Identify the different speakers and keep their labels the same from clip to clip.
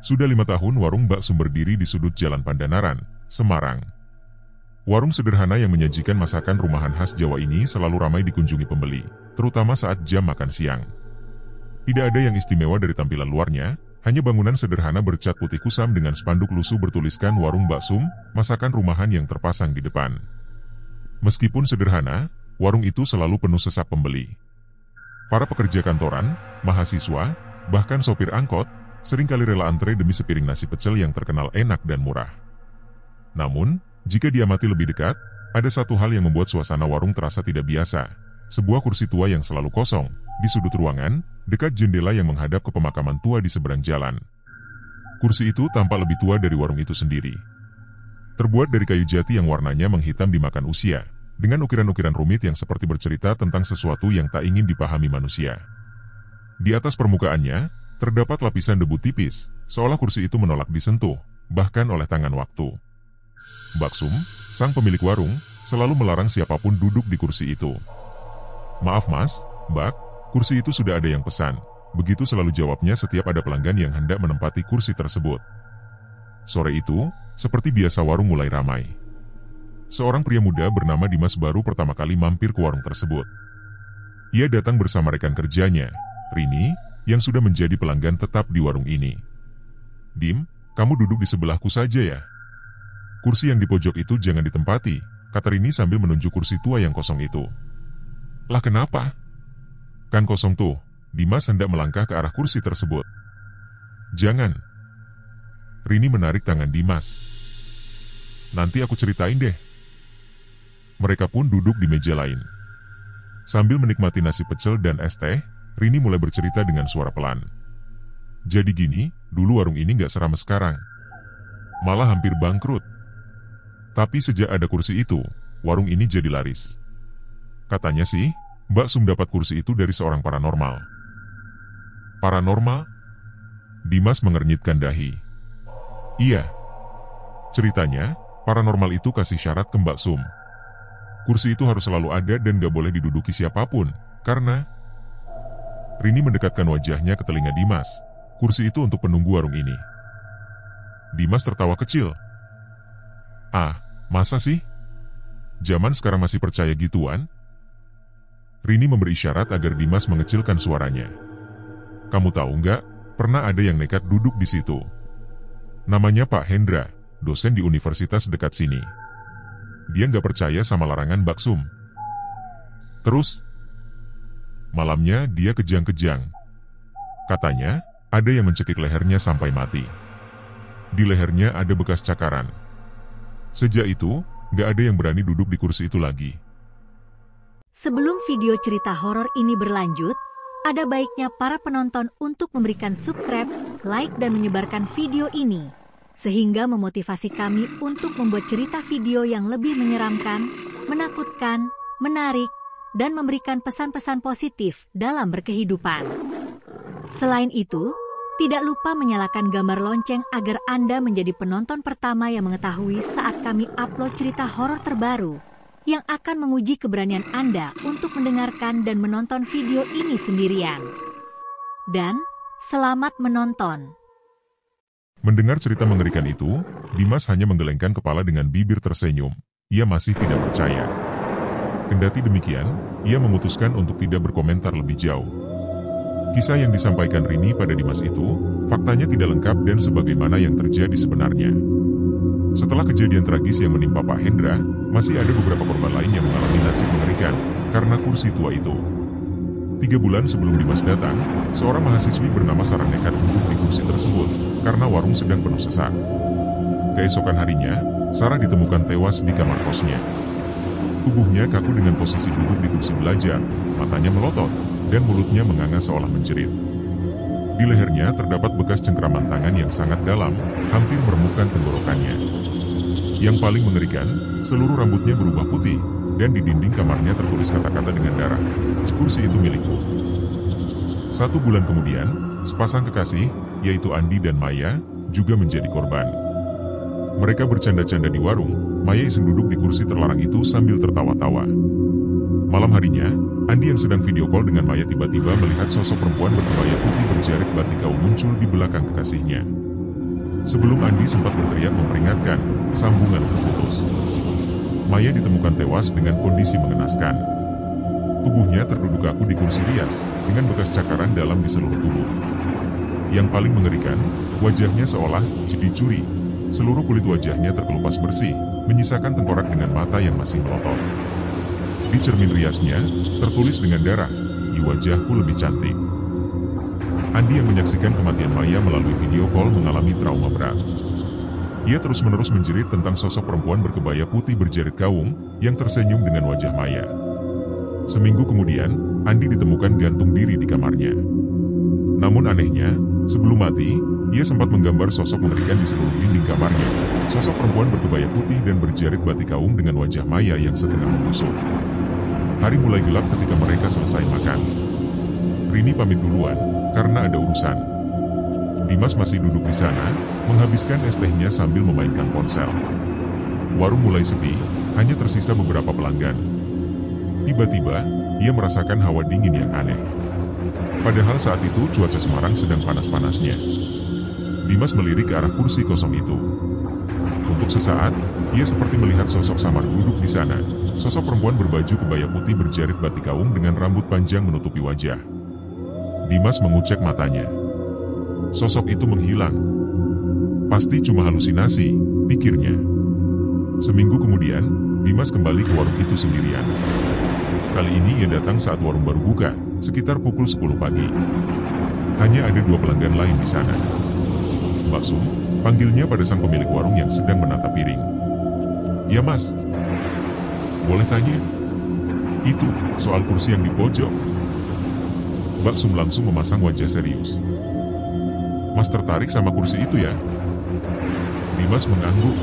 Speaker 1: Sudah 5 tahun warung bakso berdiri di sudut Jalan Pandanaran, Semarang. Warung sederhana yang menyajikan masakan rumahan khas Jawa ini selalu ramai dikunjungi pembeli, terutama saat jam makan siang. Tidak ada yang istimewa dari tampilan luarnya, hanya bangunan sederhana bercat putih kusam dengan spanduk lusuh bertuliskan Warung Baksum, masakan rumahan yang terpasang di depan. Meskipun sederhana, warung itu selalu penuh sesak pembeli. Para pekerja kantoran, mahasiswa, bahkan sopir angkot, seringkali rela antre demi sepiring nasi pecel yang terkenal enak dan murah. Namun, jika diamati lebih dekat, ada satu hal yang membuat suasana warung terasa tidak biasa. Sebuah kursi tua yang selalu kosong, di sudut ruangan, dekat jendela yang menghadap ke pemakaman tua di seberang jalan. Kursi itu tampak lebih tua dari warung itu sendiri. Terbuat dari kayu jati yang warnanya menghitam dimakan usia, dengan ukiran-ukiran rumit yang seperti bercerita tentang sesuatu yang tak ingin dipahami manusia. Di atas permukaannya, terdapat lapisan debu tipis, seolah kursi itu menolak disentuh, bahkan oleh tangan waktu. Baksum, sang pemilik warung, selalu melarang siapapun duduk di kursi itu. "Maaf mas, Mbak, kursi itu sudah ada yang pesan," begitu selalu jawabnya setiap ada pelanggan yang hendak menempati kursi tersebut. Sore itu, seperti biasa warung mulai ramai. Seorang pria muda bernama Dimas baru pertama kali mampir ke warung tersebut. Ia datang bersama rekan kerjanya, Rini, yang sudah menjadi pelanggan tetap di warung ini. "Dim, kamu duduk di sebelahku saja ya. Kursi yang di pojok itu jangan ditempati," kata Rini sambil menunjuk kursi tua yang kosong itu. "Lah kenapa? Kan kosong tuh." Dimas hendak melangkah ke arah kursi tersebut. "Jangan." Rini menarik tangan Dimas. "Nanti aku ceritain deh." Mereka pun duduk di meja lain. Sambil menikmati nasi pecel dan es teh, Rini mulai bercerita dengan suara pelan. "Jadi gini, dulu warung ini nggak seramai sekarang. Malah hampir bangkrut. Tapi sejak ada kursi itu, warung ini jadi laris. Katanya sih, Mbak Sum dapat kursi itu dari seorang paranormal." "Paranormal?" Dimas mengernyitkan dahi. "Iya. Ceritanya, paranormal itu kasih syarat ke Mbak Sum. Kursi itu harus selalu ada dan gak boleh diduduki siapapun, karena..." Rini mendekatkan wajahnya ke telinga Dimas. "Kursi itu untuk penunggu warung ini." Dimas tertawa kecil. "Ah, masa sih? Zaman sekarang masih percaya gituan?" Rini memberi isyarat agar Dimas mengecilkan suaranya. "Kamu tahu nggak, pernah ada yang nekat duduk di situ. Namanya Pak Hendra, dosen di universitas dekat sini. Dia nggak percaya sama larangan Baksum. Terus, malamnya dia kejang-kejang. Katanya, ada yang mencekik lehernya sampai mati. Di lehernya ada bekas cakaran. Sejak itu, nggak ada yang berani duduk di kursi itu lagi."
Speaker 2: Sebelum video cerita horor ini berlanjut, ada baiknya para penonton untuk memberikan subscribe, like, dan menyebarkan video ini, sehingga memotivasi kami untuk membuat cerita video yang lebih menyeramkan, menakutkan, menarik, dan memberikan pesan-pesan positif dalam berkehidupan. Selain itu, tidak lupa menyalakan gambar lonceng agar Anda menjadi penonton pertama yang mengetahui saat kami upload cerita horor terbaru, yang akan menguji keberanian Anda untuk mendengarkan dan menonton video ini sendirian. Dan, selamat menonton.
Speaker 1: Mendengar cerita mengerikan itu, Dimas hanya menggelengkan kepala dengan bibir tersenyum. Ia masih tidak percaya. Kendati demikian, ia memutuskan untuk tidak berkomentar lebih jauh. Kisah yang disampaikan Rini pada Dimas itu, faktanya tidak lengkap dan sebagaimana yang terjadi sebenarnya. Setelah kejadian tragis yang menimpa Pak Hendra, masih ada beberapa korban lain yang mengalami nasib mengerikan karena kursi tua itu. 3 bulan sebelum Dimas datang, seorang mahasiswi bernama Sarah nekat duduk di kursi tersebut karena warung sedang penuh sesak. Keesokan harinya, Sarah ditemukan tewas di kamar kosnya. Tubuhnya kaku dengan posisi duduk di kursi belajar, matanya melotot, dan mulutnya menganga seolah menjerit. Di lehernya terdapat bekas cengkraman tangan yang sangat dalam, hampir meremukkan tenggorokannya. Yang paling mengerikan, seluruh rambutnya berubah putih, dan di dinding kamarnya tertulis kata-kata dengan darah, "Kursi itu milikku." 1 bulan kemudian, sepasang kekasih, yaitu Andi dan Maya, juga menjadi korban. Mereka bercanda-canda di warung, Maya iseng duduk di kursi terlarang itu sambil tertawa-tawa. Malam harinya, Andi yang sedang video call dengan Maya tiba-tiba melihat sosok perempuan berkebaya putih berjarik batik kaum muncul di belakang kekasihnya. Sebelum Andi sempat berteriak memperingatkan, sambungan terputus. Maya ditemukan tewas dengan kondisi mengenaskan. Tubuhnya terduduk kaku di kursi rias, dengan bekas cakaran dalam di seluruh tubuh. Yang paling mengerikan, wajahnya seolah dicuri. Seluruh kulit wajahnya terkelupas bersih, menyisakan tengkorak dengan mata yang masih melotot. Di cermin riasnya, tertulis dengan darah, "Di wajahku lebih cantik." Andi yang menyaksikan kematian Maya melalui video call mengalami trauma berat. Ia terus-menerus menjerit tentang sosok perempuan berkebaya putih berjarit gaung yang tersenyum dengan wajah Maya. Seminggu kemudian, Andi ditemukan gantung diri di kamarnya. Namun anehnya, sebelum mati, ia sempat menggambar sosok mengerikan di seluruh dinding kamarnya. Sosok perempuan berkebaya putih dan berjarit batik gaung dengan wajah Maya yang setengah membusuk. Hari mulai gelap ketika mereka selesai makan. Rini pamit duluan, karena ada urusan. Dimas masih duduk di sana, menghabiskan es tehnya sambil memainkan ponsel. Warung mulai sepi, hanya tersisa beberapa pelanggan. Tiba-tiba, ia merasakan hawa dingin yang aneh. Padahal saat itu cuaca Semarang sedang panas-panasnya. Dimas melirik ke arah kursi kosong itu. Untuk sesaat, ia seperti melihat sosok samar duduk di sana. Sosok perempuan berbaju kebaya putih berjarit batik gaung dengan rambut panjang menutupi wajah. Dimas mengucek matanya. Sosok itu menghilang. Pasti cuma halusinasi, pikirnya. Seminggu kemudian, Dimas kembali ke warung itu sendirian. Kali ini ia datang saat warung baru buka, sekitar pukul 10 pagi. Hanya ada 2 pelanggan lain di sana. Mbak Sum, panggilnya pada sang pemilik warung yang sedang menata piring. "Ya Mas, boleh tanya?" "Itu, soal kursi yang di pojok." Mbak Sum langsung memasang wajah serius. "Mas tertarik sama kursi itu ya?" Dimas mengangguk.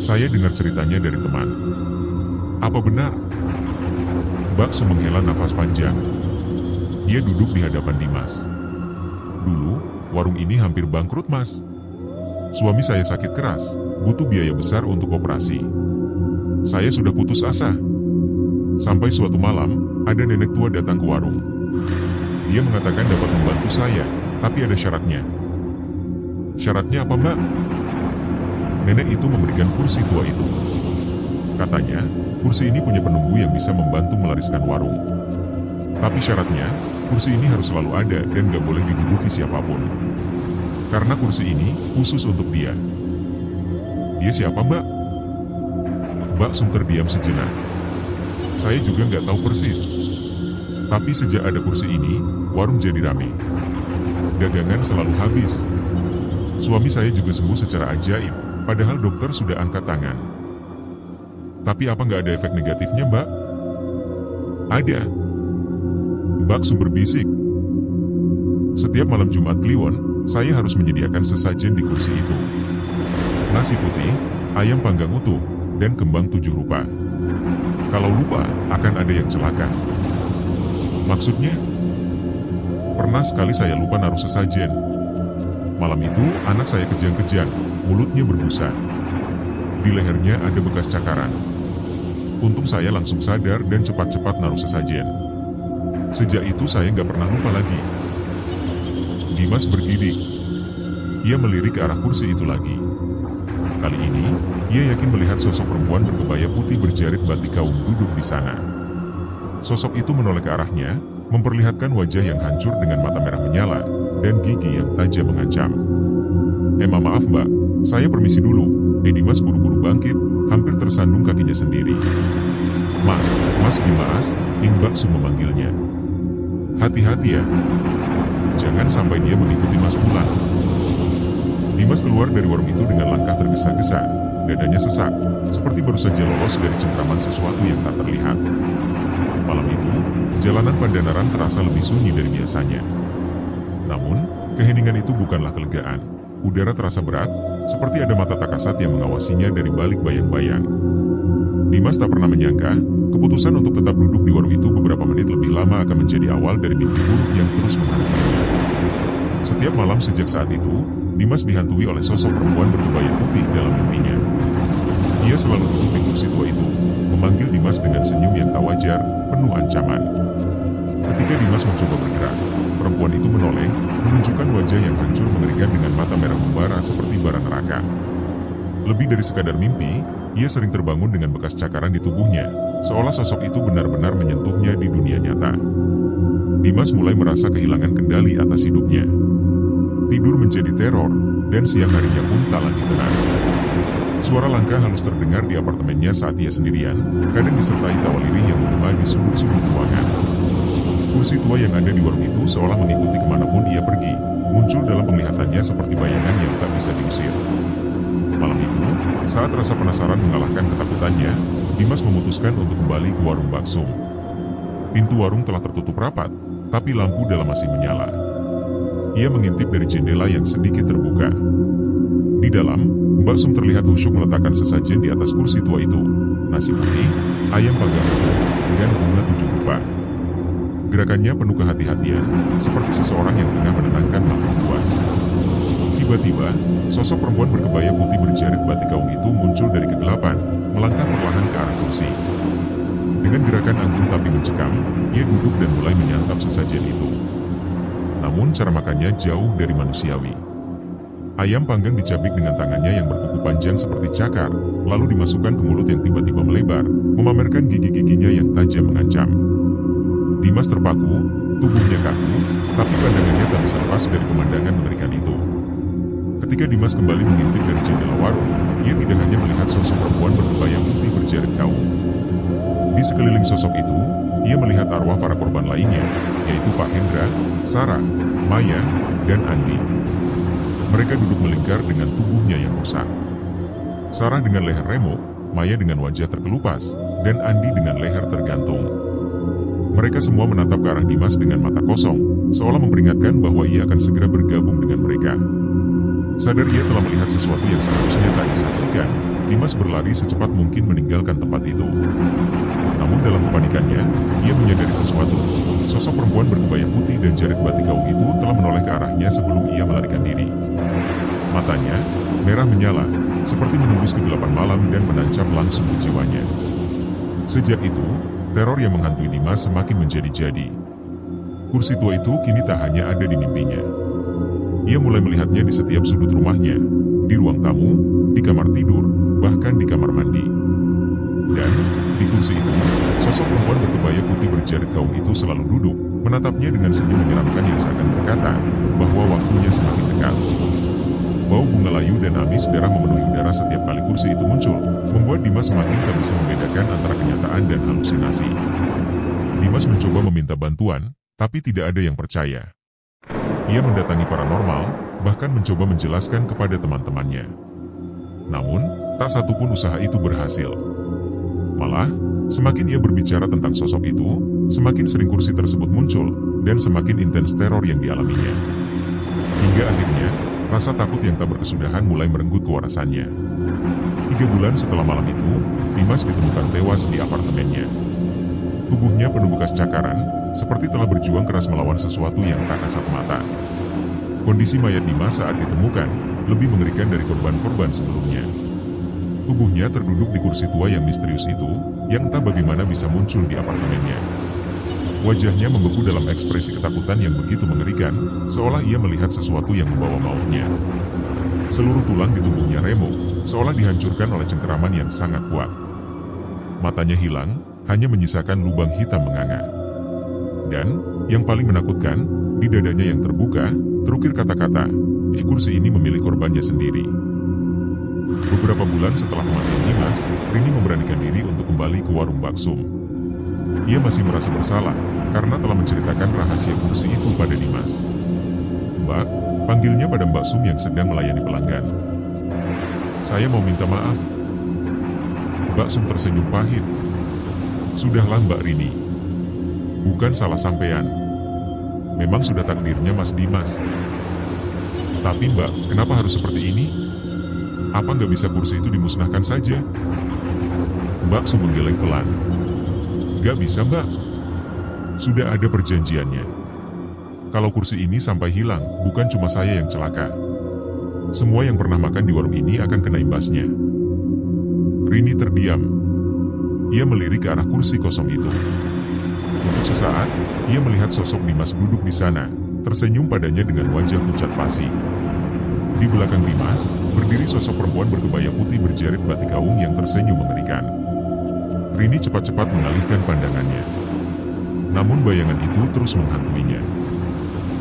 Speaker 1: "Saya dengar ceritanya dari teman." "Apa benar?" Mbak Sum menghela nafas panjang. Ia duduk di hadapan Dimas. "Dulu, warung ini hampir bangkrut, Mas. Suami saya sakit keras, butuh biaya besar untuk operasi. Saya sudah putus asa. Sampai suatu malam, ada nenek tua datang ke warung. Dia mengatakan dapat membantu saya, tapi ada syaratnya." "Syaratnya apa, Mbak?" "Nenek itu memberikan kursi tua itu. Katanya, kursi ini punya penunggu yang bisa membantu melariskan warung. Tapi syaratnya, kursi ini harus selalu ada dan gak boleh diduduki siapapun. Karena kursi ini khusus untuk dia." "Dia siapa, Mbak?" Mbak Sum terdiam sejenak. "Saya juga nggak tahu persis. Tapi sejak ada kursi ini, warung jadi rame. Dagangan selalu habis. Suami saya juga sembuh secara ajaib, padahal dokter sudah angkat tangan." "Tapi apa nggak ada efek negatifnya, Mbak?" "Ada." Mbak Sum berbisik. "Setiap malam Jumat Kliwon, saya harus menyediakan sesajen di kursi itu. Nasi putih, ayam panggang utuh, dan kembang 7 rupa. Kalau lupa, akan ada yang celaka." "Maksudnya?" "Pernah sekali saya lupa naruh sesajen. Malam itu, anak saya kejang-kejang, mulutnya berbusa. Di lehernya ada bekas cakaran. Untung saya langsung sadar dan cepat-cepat naruh sesajen. Sejak itu saya nggak pernah lupa lagi." Dimas bergidik. Ia melirik ke arah kursi itu lagi. Kali ini, ia yakin melihat sosok perempuan berkebaya putih berjarit batik gaung duduk di sana. Sosok itu menoleh ke arahnya, memperlihatkan wajah yang hancur dengan mata merah menyala, dan gigi yang tajam mengancam. Maaf Mbak, saya permisi dulu." Dimas buru-buru bangkit, hampir tersandung kakinya sendiri. Mas Dimas," Mbak Sum memanggilnya. "Hati-hati ya. Jangan sampai dia mengikuti Mas pulang." Dimas keluar dari warung itu dengan langkah tergesa-gesa, dadanya sesak, seperti baru saja lolos dari cengkraman sesuatu yang tak terlihat. Malam itu, jalanan Pandanaran terasa lebih sunyi dari biasanya. Namun, keheningan itu bukanlah kelegaan. Udara terasa berat, seperti ada mata tak kasat yang mengawasinya dari balik bayang-bayang. Dimas tak pernah menyangka, keputusan untuk tetap duduk di warung itu beberapa menit lebih lama akan menjadi awal dari mimpi buruk yang terus menghantuinya. Setiap malam sejak saat itu, Dimas dihantui oleh sosok perempuan berkebaya putih dalam mimpinya. Ia selalu duduk di kursi tua itu, memanggil Dimas dengan senyum yang tak wajar, penuh ancaman. Ketika Dimas mencoba bergerak, perempuan itu menoleh, menunjukkan wajah yang hancur mengerikan dengan mata merah membara seperti bara neraka. Lebih dari sekadar mimpi, ia sering terbangun dengan bekas cakaran di tubuhnya, seolah sosok itu benar-benar menyentuhnya di dunia nyata. Dimas mulai merasa kehilangan kendali atas hidupnya. Tidur menjadi teror, dan siang harinya pun tak lagi tenang. Suara langkah halus terdengar di apartemennya saat ia sendirian, kadang disertai tawa lirih yang menggema di sudut-sudut ruangan. Kursi tua yang ada di warung itu seolah mengikuti kemanapun ia pergi, muncul dalam penglihatannya seperti bayangan yang tak bisa diusir. Malam itu, saat rasa penasaran mengalahkan ketakutannya, Dimas memutuskan untuk kembali ke warung Baksum. Pintu warung telah tertutup rapat, tapi lampu dalam masih menyala. Ia mengintip dari jendela yang sedikit terbuka. Di dalam, Mbak Sum terlihat khusyuk meletakkan sesajen di atas kursi tua itu. Nasi putih, ayam panggang utuh, dan bunga 7 rupa. Gerakannya penuh kehati-hatian, seperti seseorang yang tengah menenangkan makhluk buas. Tiba-tiba, sosok perempuan berkebaya putih berjarit batik gaun itu muncul dari kegelapan, melangkah perlahan ke arah kursi. Dengan gerakan anggun tapi mencekam, ia duduk dan mulai menyantap sesajen itu. Namun cara makannya jauh dari manusiawi. Ayam panggang dicabik dengan tangannya yang berkuku panjang seperti cakar, lalu dimasukkan ke mulut yang tiba-tiba melebar, memamerkan gigi-giginya yang tajam mengancam. Dimas terpaku, tubuhnya kaku, tapi pandangannya tak bisa lepas dari pemandangan mengerikan itu. Ketika Dimas kembali mengintip dari jendela warung, ia tidak hanya melihat sosok perempuan berkebaya putih berjarit kaum. Di sekeliling sosok itu, ia melihat arwah para korban lainnya, yaitu Pak Hendra, Sarah, Maya, dan Andi. Mereka duduk melingkar dengan tubuhnya yang rusak. Sarah dengan leher remuk, Maya dengan wajah terkelupas, dan Andi dengan leher tergantung. Mereka semua menatap ke arah Dimas dengan mata kosong, seolah memperingatkan bahwa ia akan segera bergabung dengan mereka. Sadar ia telah melihat sesuatu yang seharusnya tak disaksikan, Dimas berlari secepat mungkin meninggalkan tempat itu. Namun dalam kepanikannya, ia menyadari sesuatu. Sosok perempuan berkebaya putih dan jarit batik gaun itu telah menoleh ke arahnya sebelum ia melarikan diri. Matanya merah menyala, seperti menembus kegelapan malam dan menancap langsung ke jiwanya. Sejak itu, teror yang menghantui Dimas semakin menjadi-jadi. Kursi tua itu kini tak hanya ada di mimpinya. Ia mulai melihatnya di setiap sudut rumahnya, di ruang tamu, di kamar tidur, bahkan di kamar mandi. Dan, di kursi itu, sosok perempuan berkebaya putih berjarit kaum itu selalu duduk, menatapnya dengan senyum menyeramkan yang seakan berkata, bahwa waktunya semakin dekat. Bau bunga layu dan amis darah memenuhi udara setiap kali kursi itu muncul, membuat Dimas semakin tak bisa membedakan antara kenyataan dan halusinasi. Dimas mencoba meminta bantuan, tapi tidak ada yang percaya. Ia mendatangi paranormal, bahkan mencoba menjelaskan kepada teman-temannya. Namun, tak satupun usaha itu berhasil. Malah, semakin ia berbicara tentang sosok itu, semakin sering kursi tersebut muncul, dan semakin intens teror yang dialaminya. Hingga akhirnya, rasa takut yang tak berkesudahan mulai merenggut kewarasannya. 3 bulan setelah malam itu, Dimas ditemukan tewas di apartemennya. Tubuhnya penuh bekas cakaran, seperti telah berjuang keras melawan sesuatu yang tak kasat mata. Kondisi mayat Dimas saat ditemukan, lebih mengerikan dari korban-korban sebelumnya. Tubuhnya terduduk di kursi tua yang misterius itu, yang entah bagaimana bisa muncul di apartemennya. Wajahnya membeku dalam ekspresi ketakutan yang begitu mengerikan, seolah ia melihat sesuatu yang membawa mautnya. Seluruh tulang di tubuhnya remuk, seolah dihancurkan oleh cengkeraman yang sangat kuat. Matanya hilang, hanya menyisakan lubang hitam menganga. Dan, yang paling menakutkan, di dadanya yang terbuka, terukir kata-kata, kursi ini memilih korbannya sendiri. Beberapa bulan setelah kematian Dimas, Rini memberanikan diri untuk kembali ke warung Baksum. Ia masih merasa bersalah, karena telah menceritakan rahasia kursi itu pada Dimas. "Mbak," panggilnya pada Mbak Sum yang sedang melayani pelanggan. "Saya mau minta maaf." Mbak Sum tersenyum pahit. "Sudahlah Mbak Rini. Bukan salah sampean. Memang sudah takdirnya Mas Dimas. Tapi Mbak, kenapa harus seperti ini? Apa nggak bisa kursi itu dimusnahkan saja?" Mbak Sum menggeleng pelan. "Gak bisa Mbak. Sudah ada perjanjiannya. Kalau kursi ini sampai hilang, bukan cuma saya yang celaka. Semua yang pernah makan di warung ini akan kena imbasnya." Rini terdiam. Ia melirik ke arah kursi kosong itu. Untuk sesaat, ia melihat sosok Dimas duduk di sana, tersenyum padanya dengan wajah pucat pasi. Di belakang Dimas, berdiri sosok perempuan berkebaya putih berjarit batik gaung yang tersenyum mengerikan. Rini cepat-cepat mengalihkan pandangannya. Namun bayangan itu terus menghantuinya.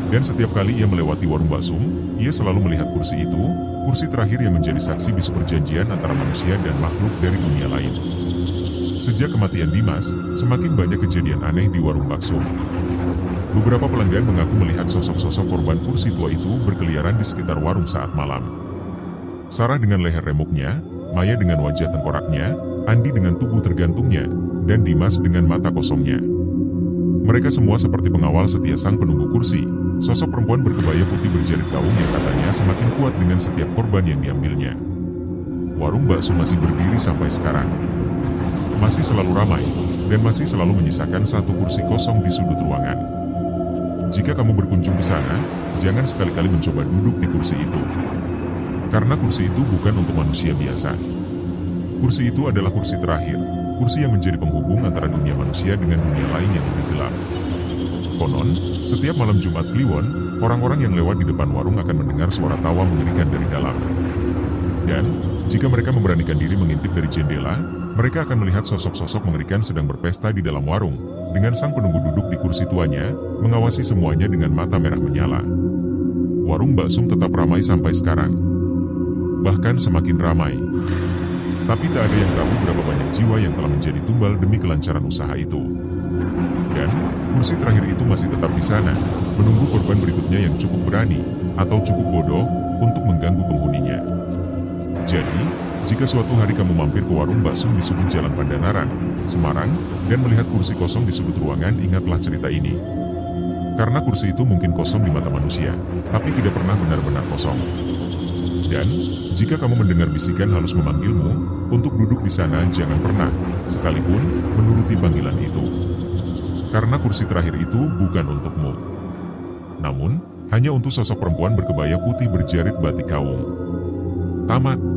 Speaker 1: Dan setiap kali ia melewati warung Mbak Sum, ia selalu melihat kursi itu, kursi terakhir yang menjadi saksi bisu perjanjian antara manusia dan makhluk dari dunia lain. Sejak kematian Dimas, semakin banyak kejadian aneh di warung Mbak Sum. Beberapa pelanggan mengaku melihat sosok-sosok korban kursi tua itu berkeliaran di sekitar warung saat malam. Sarah dengan leher remuknya, Maya dengan wajah tengkoraknya, Andi dengan tubuh tergantungnya, dan Dimas dengan mata kosongnya. Mereka semua seperti pengawal setia sang penunggu kursi, sosok perempuan berkebaya putih berjarit gaung yang katanya semakin kuat dengan setiap korban yang diambilnya. Warung bakso masih berdiri sampai sekarang. Masih selalu ramai, dan masih selalu menyisakan satu kursi kosong di sudut ruangan. Jika kamu berkunjung ke sana, jangan sekali-kali mencoba duduk di kursi itu. Karena kursi itu bukan untuk manusia biasa. Kursi itu adalah kursi terakhir, kursi yang menjadi penghubung antara dunia manusia dengan dunia lain yang lebih gelap. Konon, setiap malam Jumat Kliwon, orang-orang yang lewat di depan warung akan mendengar suara tawa mengerikan dari dalam. Dan, jika mereka memberanikan diri mengintip dari jendela, mereka akan melihat sosok-sosok mengerikan sedang berpesta di dalam warung, dengan sang penunggu duduk di kursi tuanya, mengawasi semuanya dengan mata merah menyala. Warung Mbak Sum tetap ramai sampai sekarang. Bahkan semakin ramai. Tapi tak ada yang tahu berapa banyak jiwa yang telah menjadi tumbal demi kelancaran usaha itu. Dan, kursi terakhir itu masih tetap di sana, menunggu korban berikutnya yang cukup berani, atau cukup bodoh, untuk mengganggu penghuninya. Jadi, jika suatu hari kamu mampir ke warung bakso di sudut Jalan Pandanaran, Semarang, dan melihat kursi kosong di sudut ruangan, ingatlah cerita ini. Karena kursi itu mungkin kosong di mata manusia, tapi tidak pernah benar-benar kosong. Dan, jika kamu mendengar bisikan halus memanggilmu, untuk duduk di sana jangan pernah, sekalipun, menuruti panggilan itu. Karena kursi terakhir itu bukan untukmu. Namun, hanya untuk sosok perempuan berkebaya putih berjarit batik gaung. Tamat.